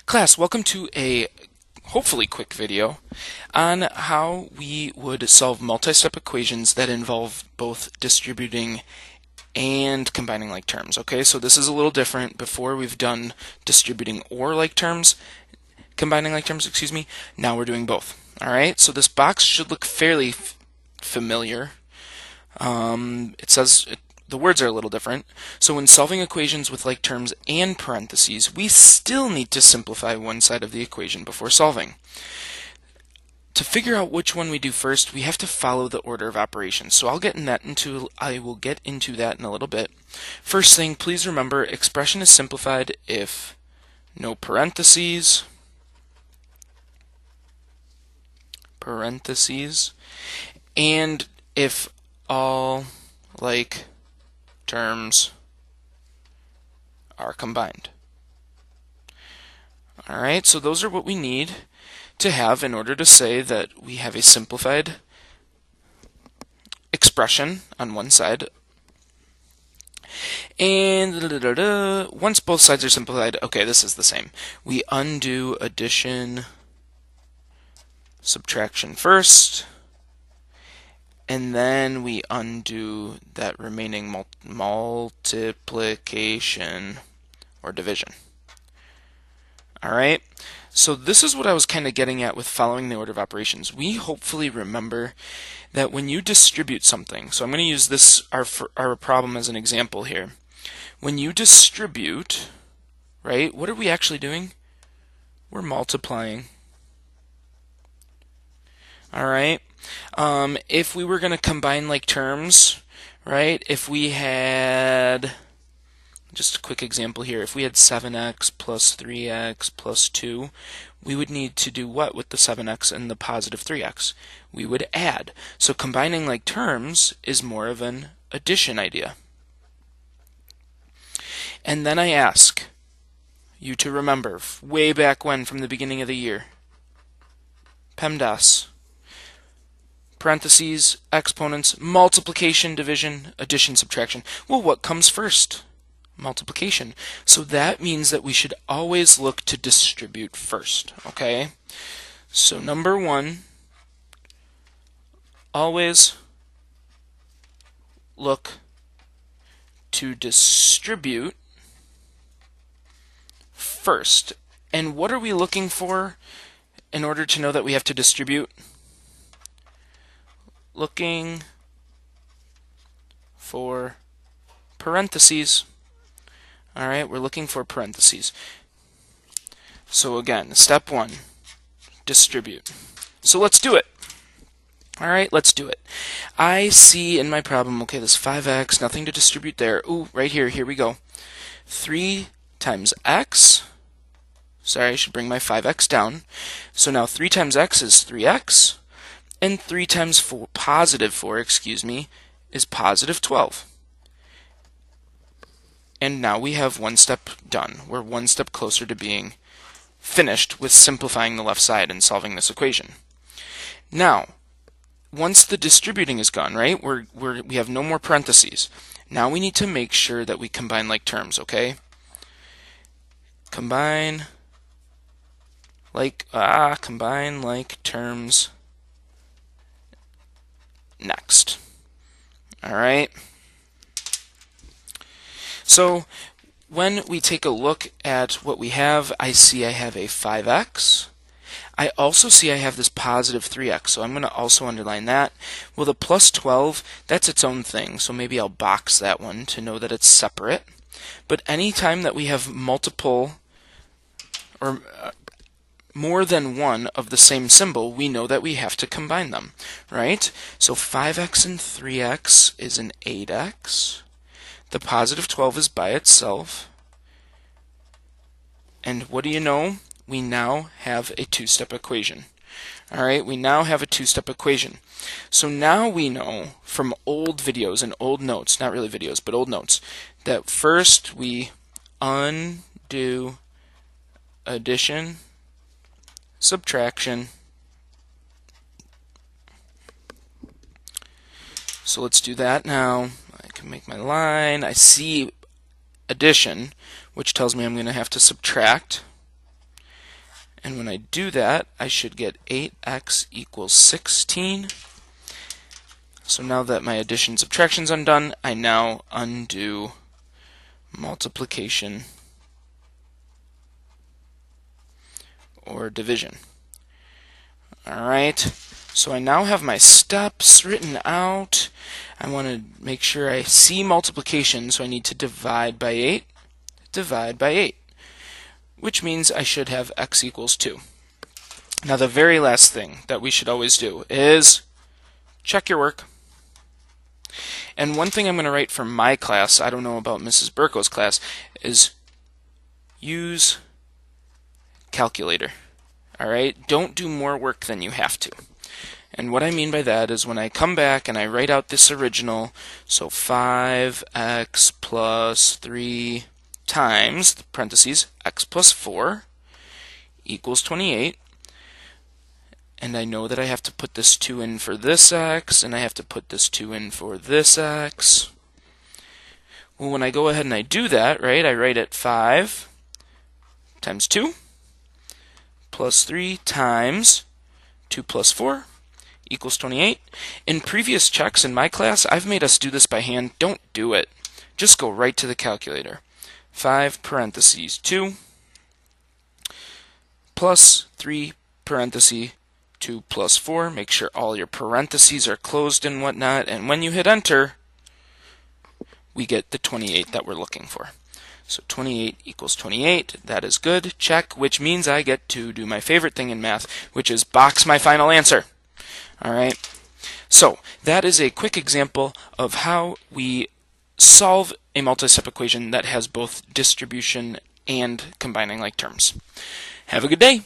Class, welcome to a hopefully quick video on how we would solve multi-step equations that involve both distributing and combining like terms. Okay, so this is a little different. Before we've done distributing or like terms, combining like terms, excuse me. Now we're doing both. Alright, so this box should look fairly familiar. It says the words are a little different. So when solving equations with like terms and parentheses, we still need to simplify one side of the equation before solving. To figure out which one we do first, we have to follow the order of operations. So I will get into that in a little bit. First thing, please remember, expression is simplified if no parentheses, and if all like terms are combined. Alright, so those are what we need to have in order to say that we have a simplified expression on one side. And once both sides are simplified, okay, this is the same. We undo addition, subtraction first, and then we undo that remaining multiplication or division. Alright, so this is what I was kind of getting at with following the order of operations. We hopefully remember that when you distribute something, so I'm going to use this our problem as an example here. When you distribute, right, what are we actually doing? We're multiplying. Alright, if we were going to combine like terms, right, if we had, just a quick example here, if we had 7x plus 3x plus 2, we would need to do what with the 7x and the positive 3x? We would add. So combining like terms is more of an addition idea. And then I ask you to remember, way back when, from the beginning of the year, PEMDAS, parentheses, exponents, multiplication, division, addition, subtraction. Well, what comes first? Multiplication. So that means that we should always look to distribute first, okay? So number one, always look to distribute first. And what are we looking for in order to know that we have to distribute? Looking for parentheses. Alright, we're looking for parentheses. So again, step one, distribute. So let's do it. Alright, let's do it. I see in my problem, okay, this 5x, nothing to distribute there. Ooh, right here we go. 3 times x. Sorry, I should bring my 5x down. So now 3 times x is 3x. And 3 times 4, positive 4, excuse me, is positive 12. And now we have one step done. We're one step closer to being finished with simplifying the left side and solving this equation. Now, once the distributing is gone, right, we have no more parentheses. Now we need to make sure that we combine like terms, okay? Combine like terms next. Alright? So when we take a look at what we have, I see I have a 5x. I also see I have this positive 3x, so I'm going to also underline that. Well, the plus 12, that's its own thing, so maybe I'll box that one to know that it's separate. But anytime that we have multiple or more than one of the same symbol, we know that we have to combine them, right? So 5x and 3x is an 8x. The positive 12 is by itself. And what do you know? We now have a two-step equation. Alright, we now have a two-step equation. So now we know from old videos and old notes, not really videos, but old notes, that first we undo addition, subtraction. So let's do that now. I can make my line. I see addition, which tells me I'm going to have to subtract. And when I do that, I should get 8x equals 16. So now that my addition subtraction's undone, I now undo multiplication or division. Alright, so I now have my steps written out. I want to make sure I see multiplication, so I need to divide by 8, which means I should have x equals 2. Now the very last thing that we should always do is check your work. And one thing I'm going to write for my class, I don't know about Mrs. Burko's class, is use calculator. Alright, don't do more work than you have to. And what I mean by that is when I come back and I write out this original, so 5x plus 3 times, parentheses, x plus 4 equals 28. And I know that I have to put this 2 in for this x, and I have to put this 2 in for this x. Well, when I go ahead and I do that, right, I write it 5 times 2 plus 3 times 2 plus 4 equals 28. In previous checks in my class, I've made us do this by hand. Don't do it. Just go right to the calculator. 5 parentheses 2 plus 3 parentheses 2 plus 4. Make sure all your parentheses are closed and whatnot. And when you hit enter, we get the 28 that we're looking for. So 28 equals 28. That is good. Check, which means I get to do my favorite thing in math, which is box my final answer. All right. So that is a quick example of how we solve a multi-step equation that has both distribution and combining like terms. Have a good day.